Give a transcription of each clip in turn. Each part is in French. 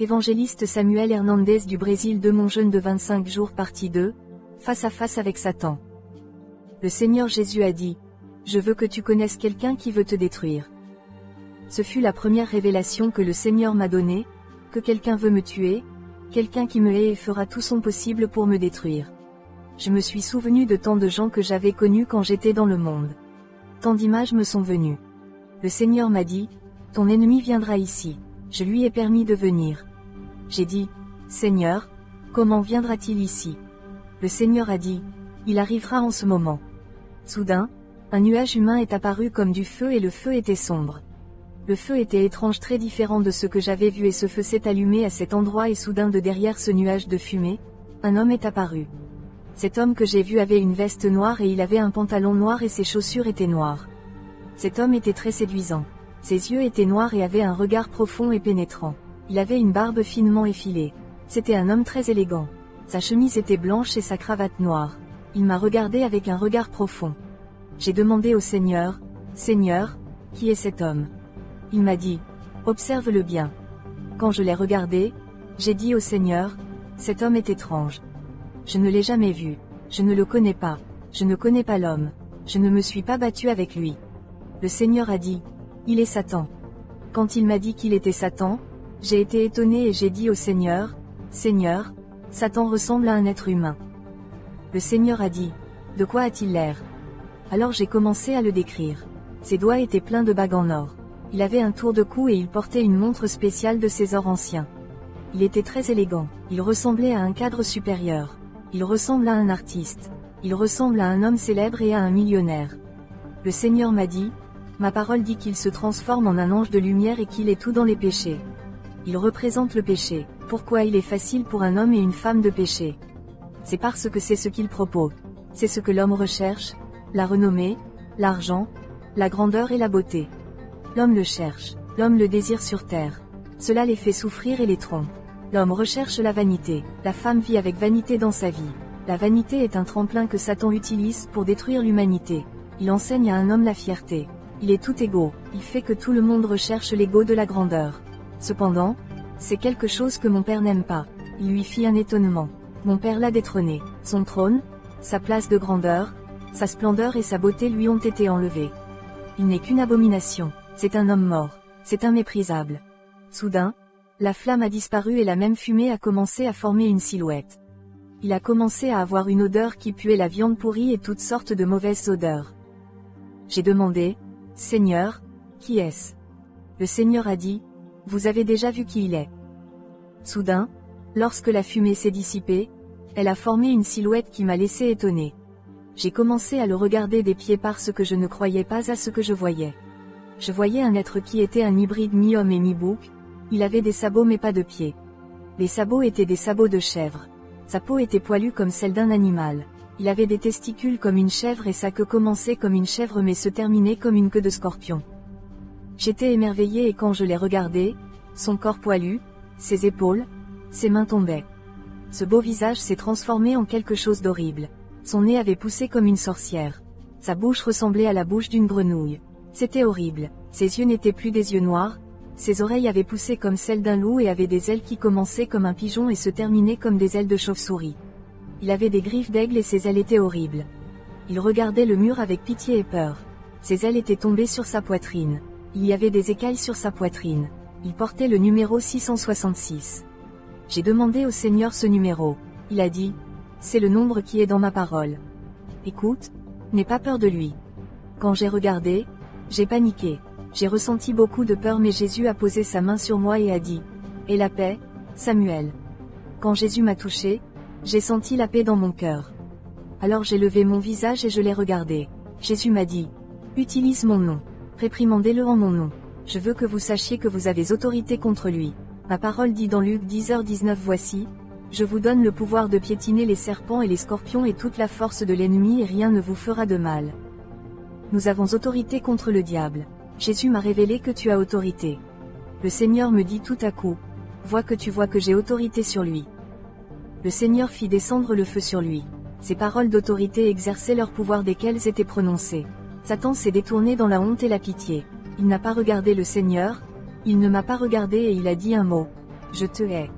Évangéliste Samuel Hernandez du Brésil de mon jeûne de 25 jours partie 2, face à face avec Satan. Le Seigneur Jésus a dit, « Je veux que tu connaisses quelqu'un qui veut te détruire. » Ce fut la première révélation que le Seigneur m'a donnée, que quelqu'un veut me tuer, quelqu'un qui me hait et fera tout son possible pour me détruire. Je me suis souvenu de tant de gens que j'avais connus quand j'étais dans le monde. Tant d'images me sont venues. Le Seigneur m'a dit, « Ton ennemi viendra ici. » Je lui ai permis de venir. J'ai dit, « Seigneur, comment viendra-t-il ici ?» Le Seigneur a dit, « Il arrivera en ce moment. » Soudain, un nuage humain est apparu comme du feu et le feu était sombre. Le feu était étrange, très différent de ce que j'avais vu et ce feu s'est allumé à cet endroit et soudain de derrière ce nuage de fumée, un homme est apparu. Cet homme que j'ai vu avait une veste noire et il avait un pantalon noir et ses chaussures étaient noires. Cet homme était très séduisant. Ses yeux étaient noirs et avait un regard profond et pénétrant. Il avait une barbe finement effilée. C'était un homme très élégant. Sa chemise était blanche et sa cravate noire. Il m'a regardé avec un regard profond. J'ai demandé au Seigneur, « Seigneur, qui est cet homme ?» Il m'a dit, « Observe-le bien. » Quand je l'ai regardé, j'ai dit au Seigneur, « Cet homme est étrange. Je ne l'ai jamais vu. Je ne le connais pas. Je ne connais pas l'homme. Je ne me suis pas battu avec lui. » Le Seigneur a dit, « Il est Satan. » Quand il m'a dit qu'il était Satan, j'ai été étonné et j'ai dit au Seigneur, « Seigneur, Satan ressemble à un être humain. » Le Seigneur a dit, « De quoi a-t-il l'air ?» Alors j'ai commencé à le décrire. Ses doigts étaient pleins de bagues en or. Il avait un tour de cou et il portait une montre spéciale de ses ors anciens. Il était très élégant. Il ressemblait à un cadre supérieur. Il ressemble à un artiste. Il ressemble à un homme célèbre et à un millionnaire. Le Seigneur m'a dit, « Ma parole dit qu'il se transforme en un ange de lumière et qu'il est tout dans les péchés. Il représente le péché. Pourquoi il est facile pour un homme et une femme de pécher? C'est parce que c'est ce qu'il propose. C'est ce que l'homme recherche, la renommée, l'argent, la grandeur et la beauté. L'homme le cherche, l'homme le désire sur terre. Cela les fait souffrir et les trompe. L'homme recherche la vanité, la femme vit avec vanité dans sa vie. La vanité est un tremplin que Satan utilise pour détruire l'humanité. Il enseigne à un homme la fierté. Il est tout égaux, il fait que tout le monde recherche l'ego de la grandeur. Cependant, c'est quelque chose que mon père n'aime pas. Il lui fit un étonnement. Mon père l'a détrôné. Son trône, sa place de grandeur, sa splendeur et sa beauté lui ont été enlevés. Il n'est qu'une abomination. C'est un homme mort. C'est un méprisable. Soudain, la flamme a disparu et la même fumée a commencé à former une silhouette. Il a commencé à avoir une odeur qui puait la viande pourrie et toutes sortes de mauvaises odeurs. J'ai demandé, « Seigneur, qui est-ce » Le Seigneur a dit, « Vous avez déjà vu qui il est. » Soudain, lorsque la fumée s'est dissipée, elle a formé une silhouette qui m'a laissé étonné. J'ai commencé à le regarder des pieds parce que je ne croyais pas à ce que je voyais. Je voyais un être qui était un hybride mi-homme et mi-bouc, il avait des sabots mais pas de pieds. Les sabots étaient des sabots de chèvre. Sa peau était poilue comme celle d'un animal. Il avait des testicules comme une chèvre et sa queue commençait comme une chèvre mais se terminait comme une queue de scorpion. J'étais émerveillé et quand je l'ai regardé, son corps poilu, ses épaules, ses mains tombaient. Ce beau visage s'est transformé en quelque chose d'horrible. Son nez avait poussé comme une sorcière. Sa bouche ressemblait à la bouche d'une grenouille. C'était horrible. Ses yeux n'étaient plus des yeux noirs, ses oreilles avaient poussé comme celles d'un loup et avaient des ailes qui commençaient comme un pigeon et se terminaient comme des ailes de chauve-souris. Il avait des griffes d'aigle et ses ailes étaient horribles. Il regardait le mur avec pitié et peur. Ses ailes étaient tombées sur sa poitrine. Il y avait des écailles sur sa poitrine. Il portait le numéro 666. J'ai demandé au Seigneur ce numéro. Il a dit, « C'est le nombre qui est dans ma parole. Écoute, n'aie pas peur de lui. » Quand j'ai regardé, j'ai paniqué. J'ai ressenti beaucoup de peur mais Jésus a posé sa main sur moi et a dit, « Et la paix, Samuel. » Quand Jésus m'a touché, j'ai senti la paix dans mon cœur. Alors j'ai levé mon visage et je l'ai regardé. Jésus m'a dit, « Utilise mon nom. Réprimandez-le en mon nom. Je veux que vous sachiez que vous avez autorité contre lui. » Ma parole dit dans Luc 10h19 « Voici, je vous donne le pouvoir de piétiner les serpents et les scorpions et toute la force de l'ennemi et rien ne vous fera de mal. » Nous avons autorité contre le diable. Jésus m'a révélé que tu as autorité. Le Seigneur me dit tout à coup, « Vois que j'ai autorité sur lui. » Le Seigneur fit descendre le feu sur lui. Ces paroles d'autorité exerçaient leur pouvoir dès qu'elles étaient prononcées. Satan s'est détourné dans la honte et la pitié. Il n'a pas regardé le Seigneur, il ne m'a pas regardé et il a dit un mot. Je te hais.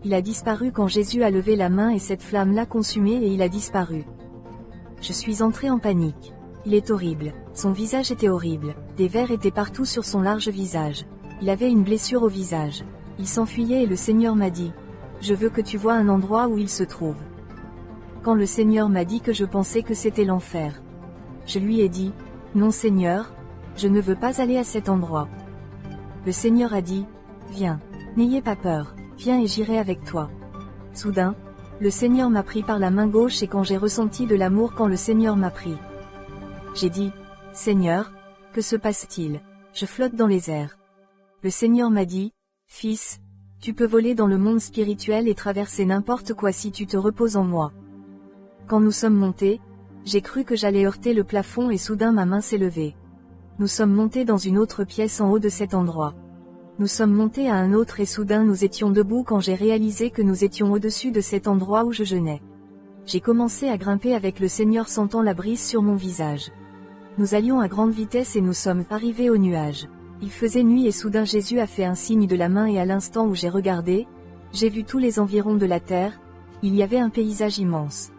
Il a disparu quand Jésus a levé la main et cette flamme l'a consumé et il a disparu. Je suis entré en panique. Il est horrible. Son visage était horrible. Des vers étaient partout sur son large visage. Il avait une blessure au visage. Il s'enfuyait et le Seigneur m'a dit, « Je veux que tu vois un endroit où il se trouve. » Quand le Seigneur m'a dit que je pensais que c'était l'enfer. Je lui ai dit, « Non Seigneur, je ne veux pas aller à cet endroit. » Le Seigneur a dit, « Viens. N'ayez pas peur, viens et j'irai avec toi. » Soudain, le Seigneur m'a pris par la main gauche et quand j'ai ressenti de l'amour quand le Seigneur m'a pris. J'ai dit, « Seigneur, que se passe-t-il? Je flotte dans les airs. » Le Seigneur m'a dit, « Fils, tu peux voler dans le monde spirituel et traverser n'importe quoi si tu te reposes en moi. » Quand nous sommes montés, j'ai cru que j'allais heurter le plafond et soudain ma main s'est levée. Nous sommes montés dans une autre pièce en haut de cet endroit. Nous sommes montés à un autre et soudain nous étions debout quand j'ai réalisé que nous étions au-dessus de cet endroit où je jeûnais. J'ai commencé à grimper avec le Seigneur sentant la brise sur mon visage. Nous allions à grande vitesse et nous sommes arrivés aux nuages. Il faisait nuit et soudain Jésus a fait un signe de la main et à l'instant où j'ai regardé, j'ai vu tous les environs de la terre, il y avait un paysage immense.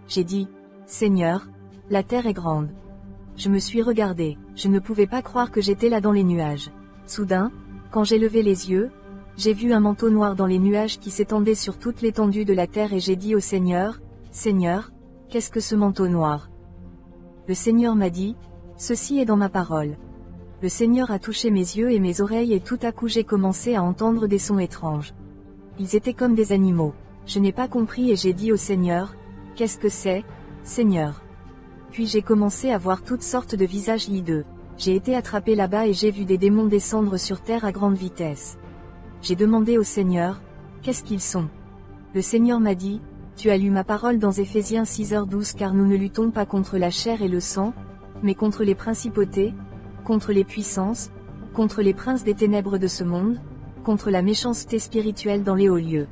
J'ai dit, « Seigneur, la terre est grande. » Je me suis regardé, je ne pouvais pas croire que j'étais là dans les nuages. Soudain, quand j'ai levé les yeux, j'ai vu un manteau noir dans les nuages qui s'étendait sur toute l'étendue de la terre et j'ai dit au Seigneur, « Seigneur, qu'est-ce que ce manteau noir ?» Le Seigneur m'a dit, « Ceci est dans ma parole. » Le Seigneur a touché mes yeux et mes oreilles et tout à coup j'ai commencé à entendre des sons étranges. Ils étaient comme des animaux. Je n'ai pas compris et j'ai dit au Seigneur, « Qu'est-ce que c'est, Seigneur ?» Puis j'ai commencé à voir toutes sortes de visages hideux. J'ai été attrapé là-bas et j'ai vu des démons descendre sur terre à grande vitesse. J'ai demandé au Seigneur, « Qu'est-ce qu'ils sont ?» Le Seigneur m'a dit, « Tu as lu ma parole dans Éphésiens 6h12 car nous ne luttons pas contre la chair et le sang, mais contre les principautés, contre les puissances, contre les princes des ténèbres de ce monde, contre la méchanceté spirituelle dans les hauts lieux. »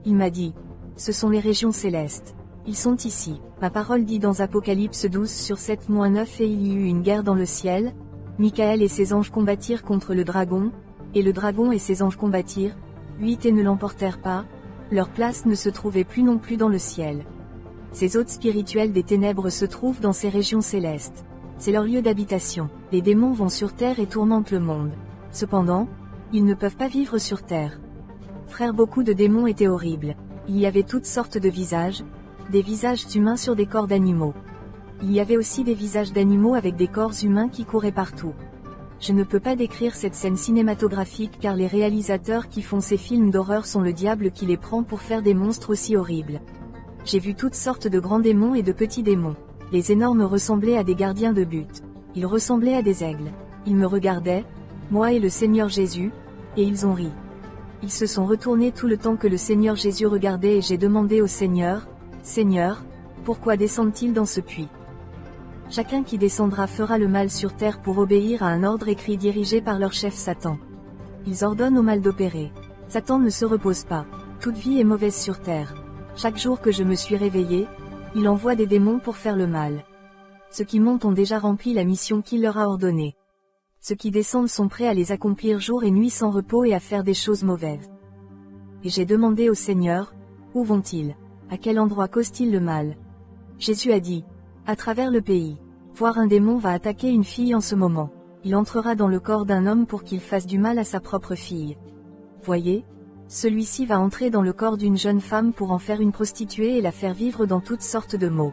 Il m'a dit, « Ce sont les régions célestes. Ils sont ici. » Ma parole dit dans Apocalypse 12/7-9 et il y eut une guerre dans le ciel, Michael et ses anges combattirent contre le dragon, et le dragon et ses anges combattirent, 8 et ne l'emportèrent pas, leur place ne se trouvait plus non plus dans le ciel. Ces hôtes spirituels des ténèbres se trouvent dans ces régions célestes. C'est leur lieu d'habitation. Les démons vont sur terre et tourmentent le monde. Cependant, ils ne peuvent pas vivre sur terre. Frère, beaucoup de démons étaient horribles. Il y avait toutes sortes de visages, des visages humains sur des corps d'animaux. Il y avait aussi des visages d'animaux avec des corps humains qui couraient partout. Je ne peux pas décrire cette scène cinématographique car les réalisateurs qui font ces films d'horreur sont le diable qui les prend pour faire des monstres aussi horribles. J'ai vu toutes sortes de grands démons et de petits démons. Les énormes ressemblaient à des gardiens de but. Ils ressemblaient à des aigles. Ils me regardaient, moi et le Seigneur Jésus, et ils ont ri. Ils se sont retournés tout le temps que le Seigneur Jésus regardait et j'ai demandé au Seigneur, « Seigneur, pourquoi descendent-ils dans ce puits ?» Chacun qui descendra fera le mal sur terre pour obéir à un ordre écrit dirigé par leur chef Satan. Ils ordonnent au mal d'opérer. Satan ne se repose pas. Toute vie est mauvaise sur terre. Chaque jour que je me suis réveillé, il envoie des démons pour faire le mal. Ceux qui montent ont déjà rempli la mission qu'il leur a ordonnée. Ceux qui descendent sont prêts à les accomplir jour et nuit sans repos et à faire des choses mauvaises. Et j'ai demandé au Seigneur, où vont-ils? À quel endroit causent-ils le mal? Jésus a dit, à travers le pays. Voir un démon va attaquer une fille en ce moment. Il entrera dans le corps d'un homme pour qu'il fasse du mal à sa propre fille. Voyez, celui-ci va entrer dans le corps d'une jeune femme pour en faire une prostituée et la faire vivre dans toutes sortes de maux.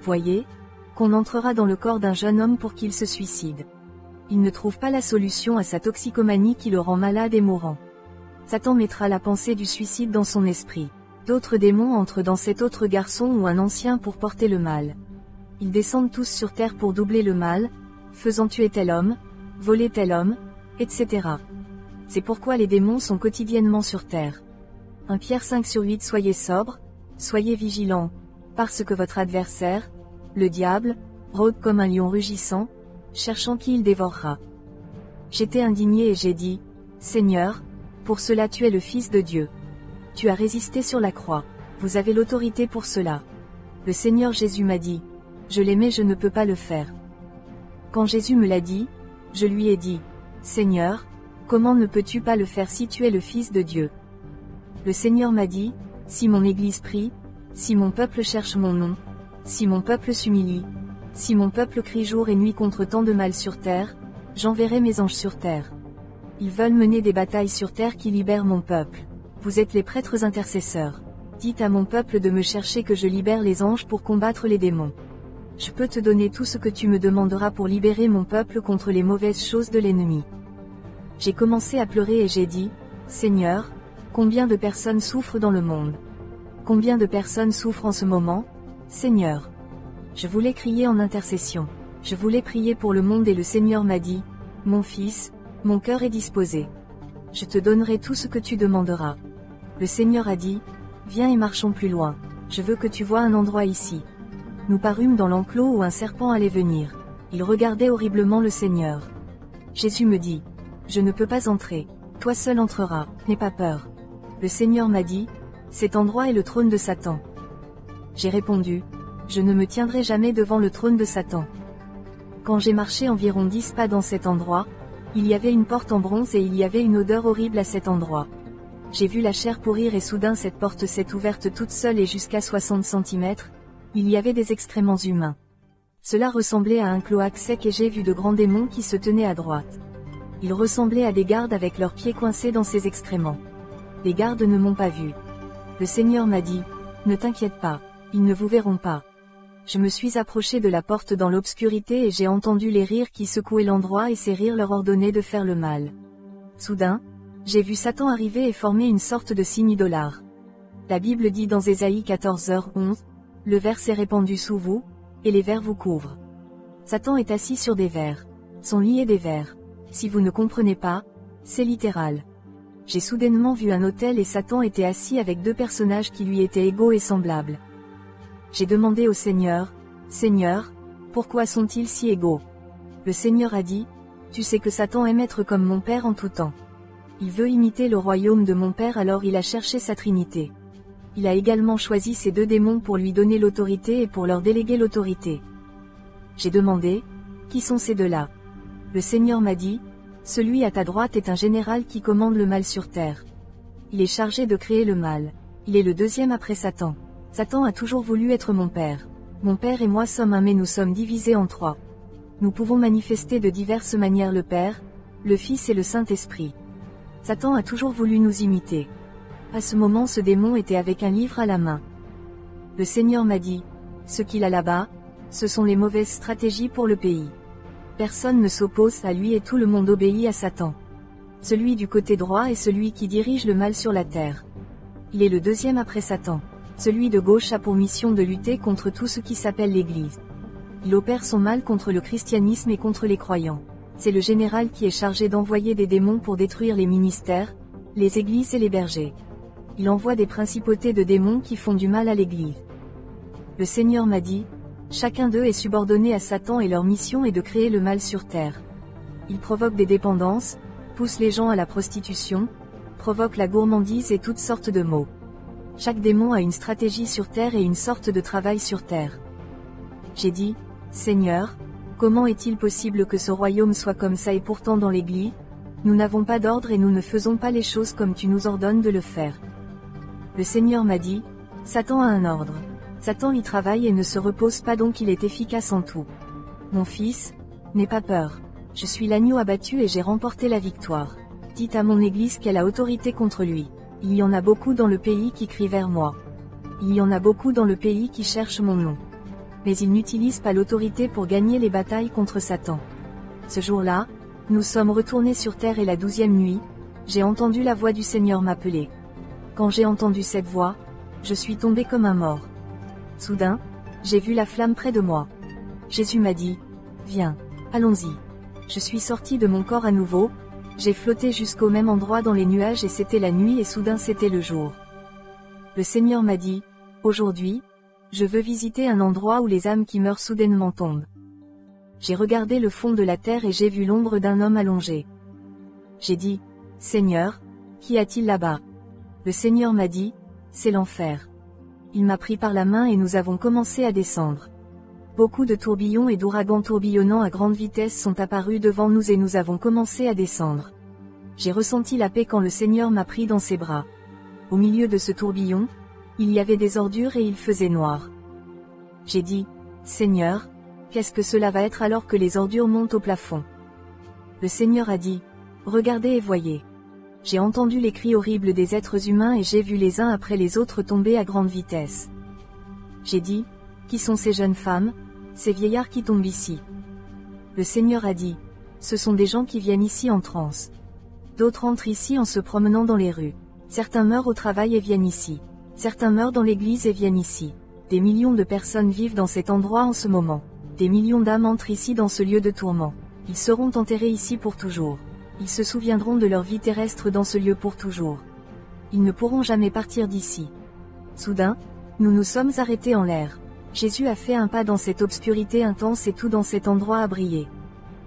Voyez, qu'on entrera dans le corps d'un jeune homme pour qu'il se suicide. Il ne trouve pas la solution à sa toxicomanie qui le rend malade et mourant. Satan mettra la pensée du suicide dans son esprit. D'autres démons entrent dans cet autre garçon ou un ancien pour porter le mal. Ils descendent tous sur terre pour doubler le mal, faisant tuer tel homme, voler tel homme, etc. C'est pourquoi les démons sont quotidiennement sur terre. 1 Pierre 5/8 Soyez sobres, soyez vigilants, parce que votre adversaire, le diable, rôde comme un lion rugissant, cherchant qui il dévorera. J'étais indigné et j'ai dit, Seigneur, pour cela tu es le Fils de Dieu. Tu as résisté sur la croix. Vous avez l'autorité pour cela. Le Seigneur Jésus m'a dit, je l'aimais, je ne peux pas le faire. Quand Jésus me l'a dit, je lui ai dit, Seigneur, Comment ne peux-tu pas le faire si tu es le Fils de Dieu? Le Seigneur m'a dit, si mon Église prie, si mon peuple cherche mon nom, si mon peuple s'humilie, si mon peuple crie jour et nuit contre tant de mal sur terre, j'enverrai mes anges sur terre. Ils veulent mener des batailles sur terre qui libèrent mon peuple. Vous êtes les prêtres intercesseurs. Dites à mon peuple de me chercher que je libère les anges pour combattre les démons. Je peux te donner tout ce que tu me demanderas pour libérer mon peuple contre les mauvaises choses de l'ennemi. J'ai commencé à pleurer et j'ai dit, Seigneur, combien de personnes souffrent dans le monde? Combien de personnes souffrent en ce moment, Seigneur? Je voulais crier en intercession. Je voulais prier pour le monde et le Seigneur m'a dit, mon fils, mon cœur est disposé. Je te donnerai tout ce que tu demanderas. Le Seigneur a dit, viens et marchons plus loin. Je veux que tu vois un endroit ici. Nous parûmes dans l'enclos où un serpent allait venir. Il regardait horriblement le Seigneur. Jésus me dit, je ne peux pas entrer. Toi seul entreras, n'aie pas peur. Le Seigneur m'a dit, cet endroit est le trône de Satan. J'ai répondu, je ne me tiendrai jamais devant le trône de Satan. Quand j'ai marché environ 10 pas dans cet endroit, il y avait une porte en bronze et il y avait une odeur horrible à cet endroit. J'ai vu la chair pourrir et soudain cette porte s'est ouverte toute seule et jusqu'à 60 cm, il y avait des excréments humains. Cela ressemblait à un cloaque sec et j'ai vu de grands démons qui se tenaient à droite. Ils ressemblaient à des gardes avec leurs pieds coincés dans ces excréments. Les gardes ne m'ont pas vu. Le Seigneur m'a dit, ne t'inquiète pas, ils ne vous verront pas. Je me suis approché de la porte dans l'obscurité et j'ai entendu les rires qui secouaient l'endroit et ces rires leur ordonnaient de faire le mal. Soudain, j'ai vu Satan arriver et former une sorte de signe $. La Bible dit dans Ésaïe 14h11, le ver s'est répandu sous vous, et les vers vous couvrent. Satan est assis sur des vers. Son lit est des vers. Si vous ne comprenez pas, c'est littéral. J'ai soudainement vu un autel et Satan était assis avec 2 personnages qui lui étaient égaux et semblables. J'ai demandé au Seigneur, Seigneur, pourquoi sont-ils si égaux? Le Seigneur a dit, tu sais que Satan aime être comme mon Père en tout temps. Il veut imiter le royaume de mon Père alors il a cherché sa Trinité. Il a également choisi ces 2 démons pour lui donner l'autorité et pour leur déléguer l'autorité. J'ai demandé, qui sont ces 2-là? Le Seigneur m'a dit, celui à ta droite est un général qui commande le mal sur terre. Il est chargé de créer le mal. Il est le 2e après Satan. Satan a toujours voulu être mon Père. Mon Père et moi sommes un mais nous sommes divisés en 3. Nous pouvons manifester de diverses manières le Père, le Fils et le Saint-Esprit. Satan a toujours voulu nous imiter. À ce moment ce démon était avec un livre à la main. Le Seigneur m'a dit, ce qu'il a là-bas, ce sont les mauvaises stratégies pour le pays. Personne ne s'oppose à lui et tout le monde obéit à Satan. Celui du côté droit est celui qui dirige le mal sur la terre. Il est le 2e après Satan. Celui de gauche a pour mission de lutter contre tout ce qui s'appelle l'Église. Il opère son mal contre le christianisme et contre les croyants. C'est le général qui est chargé d'envoyer des démons pour détruire les ministères, les églises et les bergers. Il envoie des principautés de démons qui font du mal à l'Église. Le Seigneur m'a dit, chacun d'eux est subordonné à Satan et leur mission est de créer le mal sur terre. Ils provoquent des dépendances, poussent les gens à la prostitution, provoquent la gourmandise et toutes sortes de maux. Chaque démon a une stratégie sur terre et une sorte de travail sur terre. J'ai dit, Seigneur, comment est-il possible que ce royaume soit comme ça et pourtant dans l'Église, nous n'avons pas d'ordre et nous ne faisons pas les choses comme tu nous ordonnes de le faire. Le Seigneur m'a dit, Satan a un ordre. Satan y travaille et ne se repose pas donc il est efficace en tout. Mon fils, n'aie pas peur. Je suis l'agneau abattu et j'ai remporté la victoire. Dites à mon Église qu'elle a autorité contre lui. Il y en a beaucoup dans le pays qui crient vers moi. Il y en a beaucoup dans le pays qui cherchent mon nom. Mais ils n'utilisent pas l'autorité pour gagner les batailles contre Satan. Ce jour-là, nous sommes retournés sur terre et la 12e nuit, j'ai entendu la voix du Seigneur m'appeler. Quand j'ai entendu cette voix, je suis tombé comme un mort. Soudain, j'ai vu la flamme près de moi. Jésus m'a dit, viens, allons-y. Je suis sorti de mon corps à nouveau, j'ai flotté jusqu'au même endroit dans les nuages et c'était la nuit et soudain c'était le jour. Le Seigneur m'a dit, aujourd'hui, je veux visiter un endroit où les âmes qui meurent soudainement tombent. J'ai regardé le fond de la terre et j'ai vu l'ombre d'un homme allongé. J'ai dit, Seigneur, qu'y a-t-il là-bas? Le Seigneur m'a dit, c'est l'enfer. Il m'a pris par la main et nous avons commencé à descendre. Beaucoup de tourbillons et d'ouragans tourbillonnant à grande vitesse sont apparus devant nous et nous avons commencé à descendre. J'ai ressenti la paix quand le Seigneur m'a pris dans ses bras. Au milieu de ce tourbillon, il y avait des ordures et il faisait noir. J'ai dit, Seigneur, qu'est-ce que cela va être alors que les ordures montent au plafond? Le Seigneur a dit, regardez et voyez. J'ai entendu les cris horribles des êtres humains et j'ai vu les uns après les autres tomber à grande vitesse. J'ai dit, qui sont ces jeunes femmes, ces vieillards qui tombent ici? Le Seigneur a dit, ce sont des gens qui viennent ici en transe. D'autres entrent ici en se promenant dans les rues. Certains meurent au travail et viennent ici. Certains meurent dans l'église et viennent ici. Des millions de personnes vivent dans cet endroit en ce moment. Des millions d'âmes entrent ici dans ce lieu de tourment. Ils seront enterrés ici pour toujours. Ils se souviendront de leur vie terrestre dans ce lieu pour toujours. Ils ne pourront jamais partir d'ici. Soudain, nous nous sommes arrêtés en l'air. Jésus a fait un pas dans cette obscurité intense et tout dans cet endroit a brillé.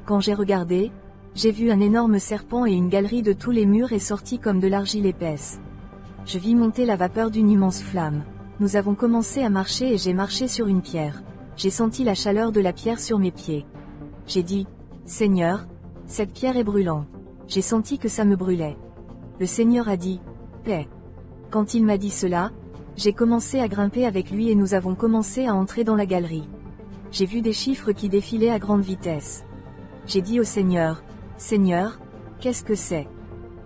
Quand j'ai regardé, j'ai vu un énorme serpent et une galerie de tous les murs est sortie comme de l'argile épaisse. Je vis monter la vapeur d'une immense flamme. Nous avons commencé à marcher et j'ai marché sur une pierre. J'ai senti la chaleur de la pierre sur mes pieds. J'ai dit, Seigneur, cette pierre est brûlante. J'ai senti que ça me brûlait. Le Seigneur a dit, paix. Quand il m'a dit cela, j'ai commencé à grimper avec lui et nous avons commencé à entrer dans la galerie. J'ai vu des chiffres qui défilaient à grande vitesse. J'ai dit au Seigneur, Seigneur, qu'est-ce que c'est?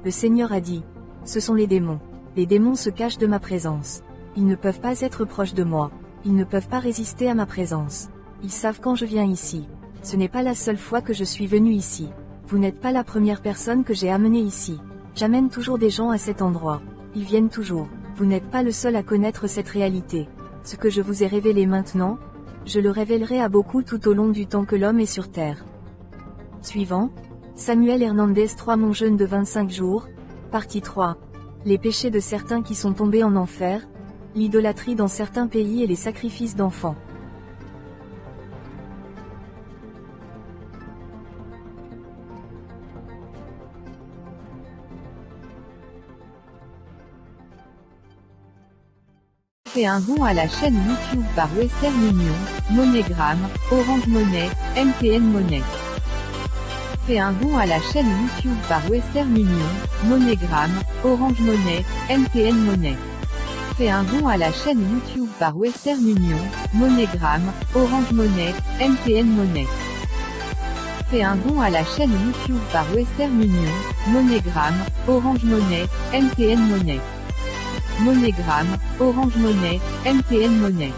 Le Seigneur a dit, ce sont les démons. Les démons se cachent de ma présence. Ils ne peuvent pas être proches de moi. Ils ne peuvent pas résister à ma présence. Ils savent quand je viens ici. Ce n'est pas la seule fois que je suis venu ici. Vous n'êtes pas la première personne que j'ai amenée ici. J'amène toujours des gens à cet endroit. Ils viennent toujours. Vous n'êtes pas le seul à connaître cette réalité. Ce que je vous ai révélé maintenant, je le révélerai à beaucoup tout au long du temps que l'homme est sur terre. Suivant, Samuel Hernandez 3 Mon jeûne de 25 jours, partie 3. Les péchés de certains qui sont tombés en enfer, l'idolâtrie dans certains pays et les sacrifices d'enfants. Fais un don à la chaîne YouTube par Western Union, MoneyGram, Orange Money, MTN Money. Fais un don à la chaîne YouTube par Western Union, MoneyGram, Orange Money, MTN Money. Fais un don à la chaîne YouTube par Western Union, MoneyGram, Orange Money, MTN Money. Fais un don à la chaîne YouTube par Western Union, MoneyGram, Orange Money, MTN Money. MoneyGram, Orange Money, MTN Money.